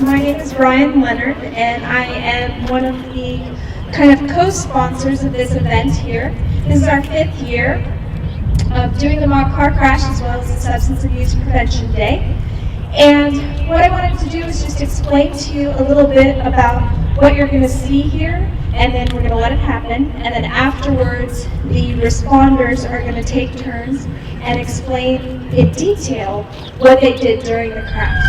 My name is Brian Leonard, and I am one of the kind of co-sponsors of this event here. This is our 5th year of doing the Mock Car Crash as well as the Substance Abuse Prevention Day. And what I wanted to do is just explain to you a little bit about what you're going to see here, and then we're going to let it happen. And then afterwards, the responders are going to take turns and explain in detail what they did during the crash.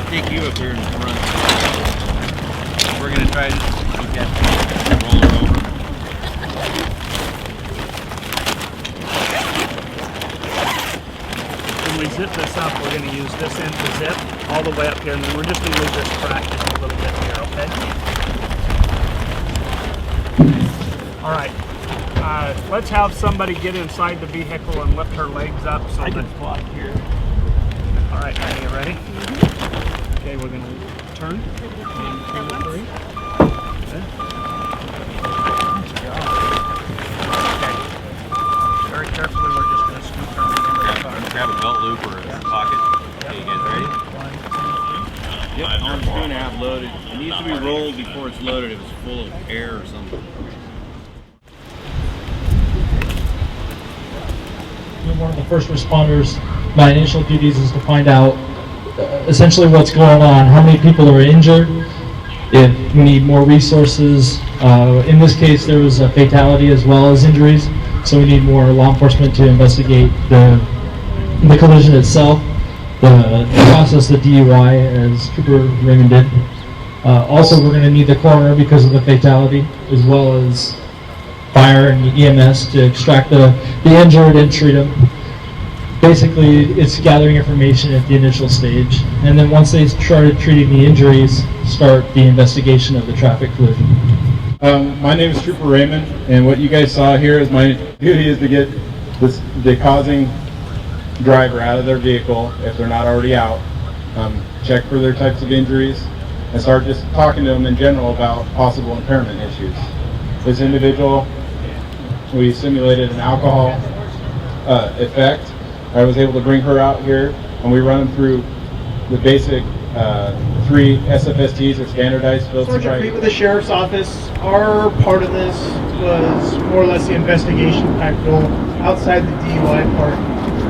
Take you up here and run. We're gonna try to keep that roller over. When we zip this up, we're going to use this end to zip all the way up here, and then we're just going to leave this crack just a little bit here, okay? All right. let's have somebody get inside the vehicle and lift her legs up so I that... can squat here. All right, are you ready? Okay, we're going to turn. 1, 2, 3. Okay. Very carefully, we're just going to scoop her into the car. Grab a belt loop or a pocket. Okay, you guys ready? 1, 2, 3. Yep, arm's 2.5 loaded. It needs to be rolled before it's loaded if it's full of air or something. One of the first responders, my initial duties is to find out essentially what's going on, how many people are injured, if we need more resources. In this case, there was a fatality as well as injuries, so we need more law enforcement to investigate the collision itself, the process, the DUI, as Trooper Raymond did. Also, we're going to need the coroner because of the fatality, as well as fire and EMS to extract the injured and treat them. Basically, it's gathering information at the initial stage, and then once they started treating the injuries, start the investigation of the traffic collision. My name is Trooper Raymond, and what you guys saw here is my duty is to get the causing driver out of their vehicle if they're not already out, check for their types of injuries, and start just talking to them in general about possible impairment issues. This individual, we simulated an alcohol effect. I was able to bring her out here, and we run them through the basic 3 SFSTs, or standardized field Sergeant sobriety. Reed with the Sheriff's Office. Our part of this was more or less the investigation type role outside the DUI part.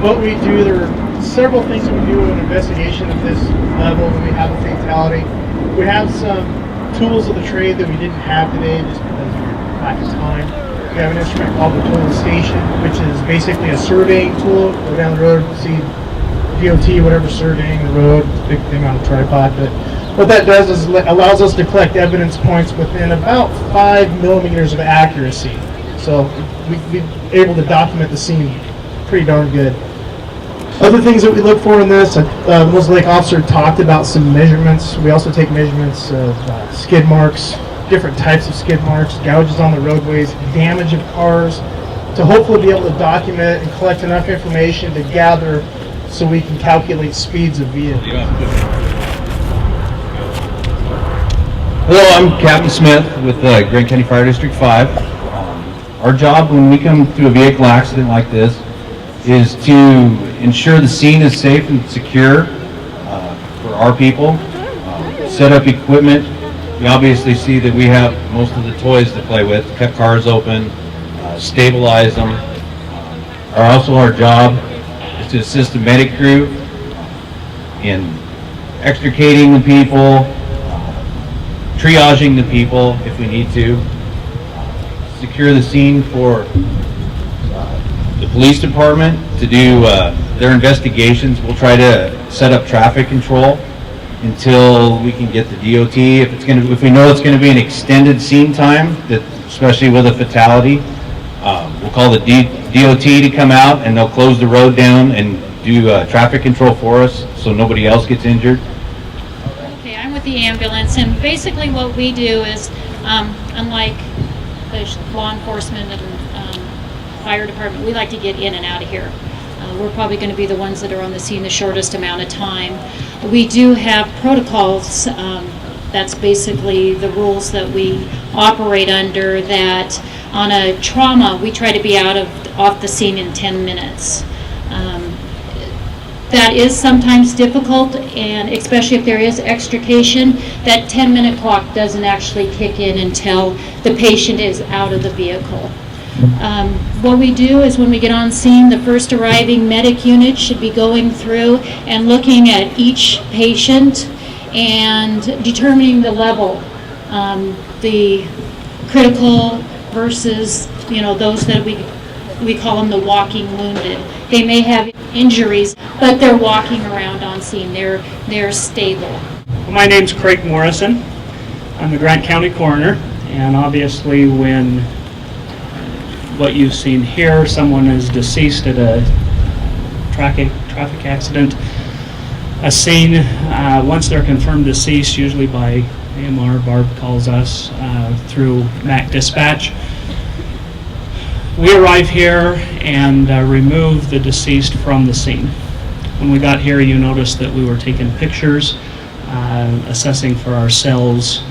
What we do, there are several things that we do in an investigation of this level when we have a fatality. We have some tools of the trade that we didn't have today just because we're lack of time. We have an instrument called the tolling station, which is basically a surveying tool. Go down the road, see DOT, whatever, surveying the road, big thing on a tripod. But what that does is allows us to collect evidence points within about 5 millimeters of accuracy. So we're able to document the scene pretty darn good. Other things that we look for in this, the Mosaic Lake officer talked about some measurements. We also take measurements of skid marks, different types of skid marks, gouges on the roadways, damage of cars, to hopefully be able to document and collect enough information to gather so we can calculate speeds of vehicles. Hello, I'm Captain Smith with Grant County Fire District 5. Our job when we come to a vehicle accident like this is to ensure the scene is safe and secure for our people, set up equipment. We obviously see that we have most of the toys to play with, cut cars open, stabilize them. Our job is to assist the medic crew in extricating the people, triaging the people if we need to, secure the scene for the police department to do their investigations. We'll try to set up traffic control until we can get the DOT. If we know it's going to be an extended scene time, that especially with a fatality, we'll call the DOT to come out and they'll close the road down and do traffic control for us so nobody else gets injured. Okay, I'm with the ambulance, and basically what we do is, unlike the law enforcement and fire department, we like to get in and out of here. We're probably going to be the ones that are on the scene the shortest amount of time. We do have protocols, that's basically the rules that we operate under, that on a trauma we try to be off the scene in 10 minutes. That is sometimes difficult, and especially if there is extrication, that 10-minute clock doesn't actually kick in until the patient is out of the vehicle. What we do is when we get on scene, the first arriving medic unit should be going through and looking at each patient and determining the level, the critical versus, those that we call them the walking wounded. They may have injuries, but they're walking around on scene. They're stable. Well, my name's Craig Morrison. I'm the Grant County Coroner, and obviously when what you've seen here, someone is deceased at a traffic accident, a scene, once they're confirmed deceased, usually by AMR, Barb calls us through MAC dispatch. We arrive here and remove the deceased from the scene. When we got here, you noticed that we were taking pictures, assessing for ourselves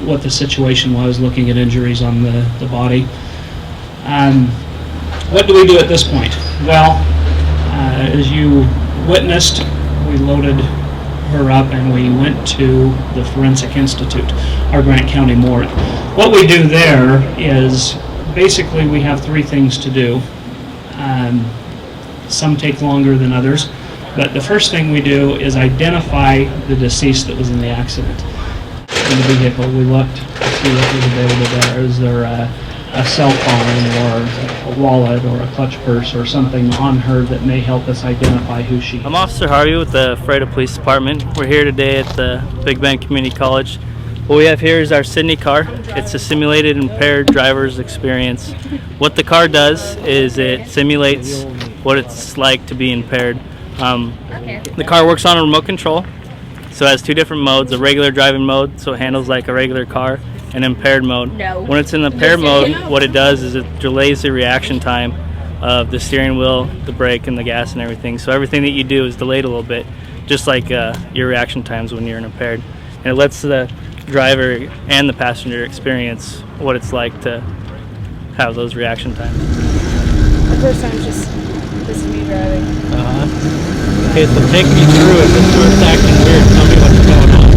what the situation was, looking at injuries on the body. What do we do at this point? Well, as you witnessed, we loaded her up and we went to the Forensic Institute, our Grant County morgue. What we do there is basically we have three things to do. Some take longer than others, but the first thing we do is identify the deceased that was in the accident. In the vehicle, we looked to see what was available there. Is there a cell phone or a wallet or a clutch purse or something on her that may help us identify who she is? I'm Officer Harvey with the Freda Police Department. We're here today at the Big Bend Community College. What we have here is our Sydney car. It's a simulated impaired driver's experience. What the car does is it simulates what it's like to be impaired. The car works on a remote control, so it has two different modes, a regular driving mode, so it handles like a regular car, and impaired mode. When it's in the impaired mode, what it does is it delays the reaction time of the steering wheel, the brake, and the gas and everything. So everything that you do is delayed a little bit, just like your reaction times when you're impaired. And it lets the driver and the passenger experience what it's like to have those reaction times. The first time just me driving. Okay, so take me through it. This starts acting weird. Tell me what's going on.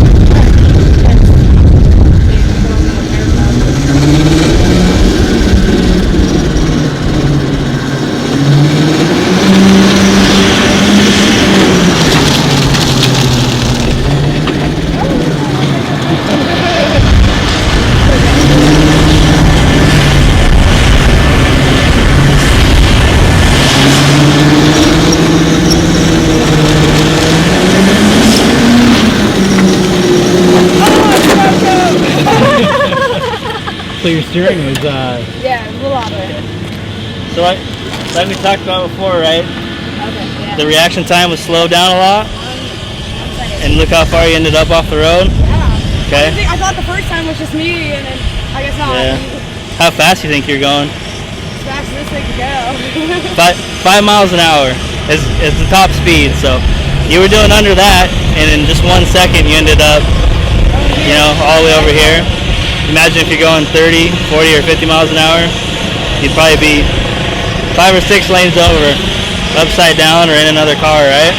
So your steering was, Yeah, a little out of it. So like we talked about before, right? Okay, yeah. The reaction time was slowed down a lot, and look how far you ended up off the road. Yeah. Okay. I thought the first time was just me, and then I guess not. Yeah. How fast do you think you're going? As fast as this thing can go. 5 miles an hour is the top speed. So you were doing under that, and in just 1 second you ended up, you know, all the way over here. Imagine if you're going 30, 40, or 50 miles an hour, you'd probably be 5 or 6 lanes over, upside down, or in another car, right?